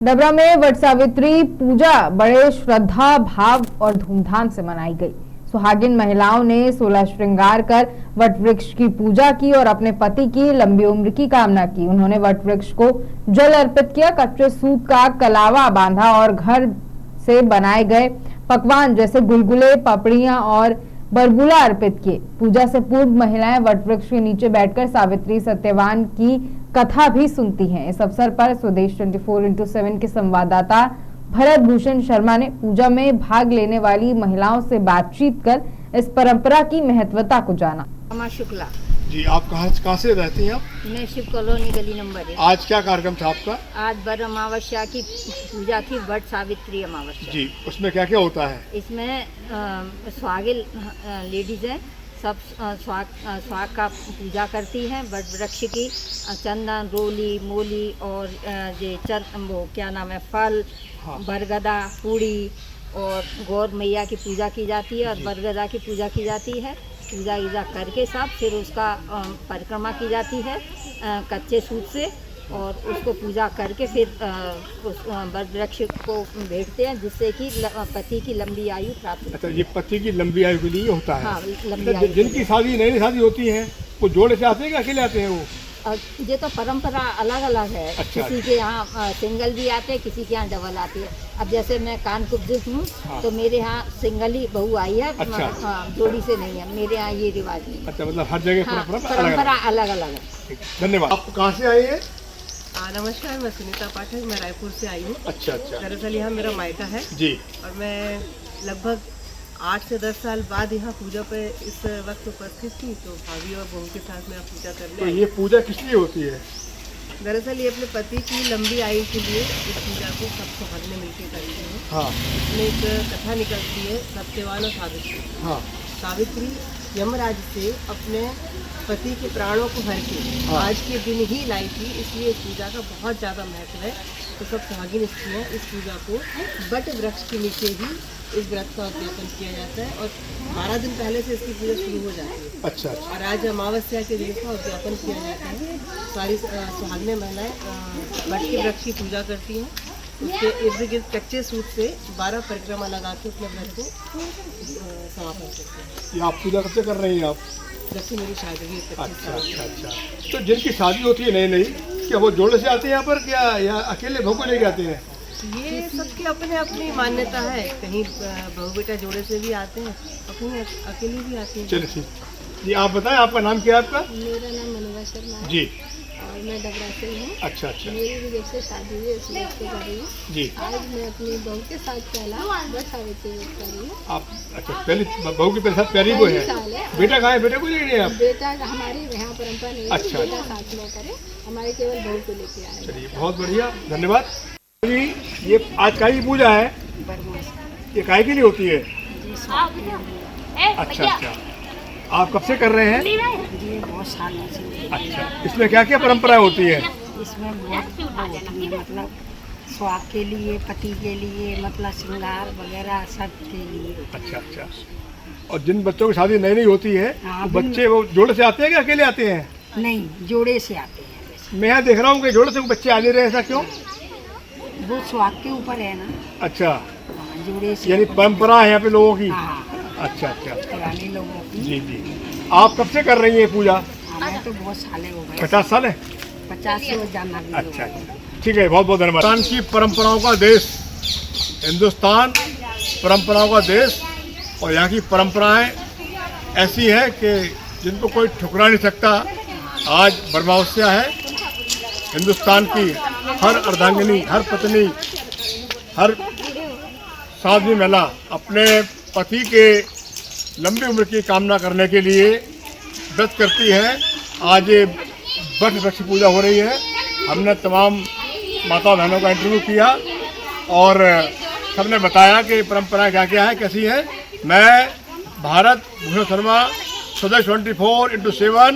डबरा में वट सावित्री पूजा बड़े श्रद्धा भाव और धूमधाम से मनाई गई। सुहागिन महिलाओं ने 16 श्रृंगार कर वट वृक्ष की पूजा की और अपने पति की लंबी उम्र की कामना की। उन्होंने वट वृक्ष को जल अर्पित किया, कच्चे सूत का कलावा बांधा और घर से बनाए गए पकवान जैसे गुलगुले, पपड़ियां और बरबुला अर्पित किए। पूजा से पूर्व महिलाएं वट वृक्ष के नीचे बैठकर सावित्री सत्यवान की कथा भी सुनती हैं। इस अवसर पर स्वदेश 24x7 के संवाददाता भरत भूषण शर्मा ने पूजा में भाग लेने वाली महिलाओं से बातचीत कर इस परंपरा की महत्वता को जाना। रमा शुक्ला जी, आप कहाँ से रहती हैं? आप मैं शिव कॉलोनी गली नंबर 1। आज क्या कार्यक्रम था आपका? आज बर अमावस्या की पूजा थी, वट सावित्री अमावस्या जी, उसमें क्या क्या होता है? इसमें सुहागिन लेडीज हैं, सब सुहाग का पूजा करती हैं। वट वृक्ष की चंदन, रोली, मोली और ये वो क्या नाम है, फल, बरगदा, पूड़ी और गौर मैया की पूजा की जाती है और बरगदा की पूजा की जाती है। पूजा ईजा करके सब फिर उसका परिक्रमा की जाती है कच्चे सूत से, और उसको पूजा करके फिर उस वट वृक्ष को भेंटते हैं, जिससे कि पति की लंबी आयु प्राप्त होती है। अच्छा, ये पति की लंबी आयु के लिए होता है। हाँ, लंबी आयु। जिनकी शादी नई शादी होती है वो जोड़े से आते हैं कि अकेले आते हैं? वो ये तो परंपरा अलग अलग है। अच्छा, किसी के यहाँ सिंगल भी आते हैं, किसी के यहाँ डबल आती है। अब जैसे मैं कानपुर हूँ, हाँ। तो मेरे यहाँ सिंगल ही बहू आई है। अच्छा। हाँ, जोड़ी से नहीं है, मेरे यहाँ ये रिवाज नहीं। अच्छा, मतलब हर जगह हाँ, परंपरा अलग अलग है। धन्यवाद। आप कहाँ से आई है? नमस्कार, मैं सुनीता पाठक, मैं रायपुर से आई हूँ। अच्छा अच्छा। दरअसल यहाँ मेरा मायका है जी, और मैं लगभग 8 से 10 साल बाद यहाँ पूजा पे इस वक्त उपस्थित थी, तो भाभी और बहू के साथ मैं पूजा करने तो आई। ये पूजा किस लिए होती है? दरअसल ये अपने पति की लंबी आयु के लिए इस पूजा को सब सुहागने मिलकर करते हैं। हाँ। इसमें एक कथा निकलती है, सत्यवान और सावित्री। हाँ। सावित्री यमराज से अपने पति के प्राणों को हर के आज के दिन ही लाई थी, इसलिए इस पूजा का बहुत ज़्यादा महत्व है। तो सब सुहागिन स्त्रियाँ इस पूजा को वट वृक्ष के नीचे ही इस व्रत का उद्यापन किया जाता है, और 12 दिन पहले से इसकी पूजा शुरू हो जाती है। अच्छा। और आज अमावस्या के दिन का उद्यापन किया जाता है। सारी सुहागिन महिलाएं वट के वृक्ष की पूजा करती हैं, उसके इर्द गिर्द कच्चे सूत से 12 परिक्रमा लगा के अपने व्रत को समापन करते हैं। ये आप पूजा कब से कर रही हैं आप? जब से मेरी शादी हुई। अच्छा अच्छा अच्छा। तो जिनकी शादी होती है नई नई, क्या वो जोड़े से आते हैं यहाँ पर, क्या या अकेले बहू को लेके आते हैं? ये सबकी अपने अपनी मान्यता है। कहीं बहू बेटा जोड़े से भी आते हैं, अपनी अकेली भी आती हैं। चलिए ठीक जी। आप बताएं, आपका नाम क्या है? आपका? मेरा नाम मनोज शर्मा है जी, और मैं डबरा से हूँ। अच्छा अच्छा। मेरी भी जब से शादी हुई है इस व्रत को कर रही हूँ जी। आज मैं अपनी बहू के साथ पहला वट सावित्री व्रत कर रही हूँ। आप अच्छा, पहली बहू के साथ पहली वो है? साल है। बेटा कहाँ है? बेटे को लेके आप? बेटा हमारी यहाँ परंपरा नहीं है। अच्छा। बेटा साथ में करे, हमारे केवल बहू को लेके आए। चलिए, बहुत बढ़िया, धन्यवाद जी। ये आज का ही पूजा है, ये काहे के लिए होती है? अच्छा अच्छा। आप कब से कर रहे हैं? ये बहुत सालों से। अच्छा, इसमें क्या क्या परंपराएं होती है? इसमें बहुत होती है, मतलब स्वाग के लिए, पति के लिए, मतलब श्रृंगार वगैरह सब के लिए। अच्छा अच्छा। और जिन बच्चों की शादी नई नई होती है, हाँ, तो बच्चे वो जोड़े से आते हैं कि अकेले आते हैं? नहीं, जोड़े से आते हैं वैसे। मैं यहाँ देख रहा हूँ कि जोड़े से बच्चे आ नहीं रहे, ऐसा क्यों? वो स्वाग के ऊपर है ना। अच्छा, हाँ, जोड़े से। यानी परंपरा है यहाँ पे लोगों की। हाँ, अच्छा अच्छा। पुराने लोगों की। जी जी। आप कब से कर रही हैं पूजा? हमें तो बहुत साले हो गए। 50 साल है? 50 से जाना भी हो अच्छा गए। अच्छा, ठीक है, बहुत बहुत धन्यवाद। हिंदुस्तान की परंपराओं का देश, हिंदुस्तान परंपराओं का देश, और यहाँ की परंपराएं ऐसी है कि जिनको कोई ठुकरा नहीं सकता। आज ब्रह्मावस्या है, हिंदुस्तान की हर अर्धांगिनी, हर पत्नी, हर साध्वी महिला अपने पति के लंबी उम्र की कामना करने के लिए व्रत करती है। आज ये वट वृक्ष पूजा हो रही है। हमने तमाम माता बहनों का इंटरव्यू किया और सबने बताया कि परंपरा क्या क्या है, कैसी है। मैं भारत भूषण शर्मा, स्वदेश 24x7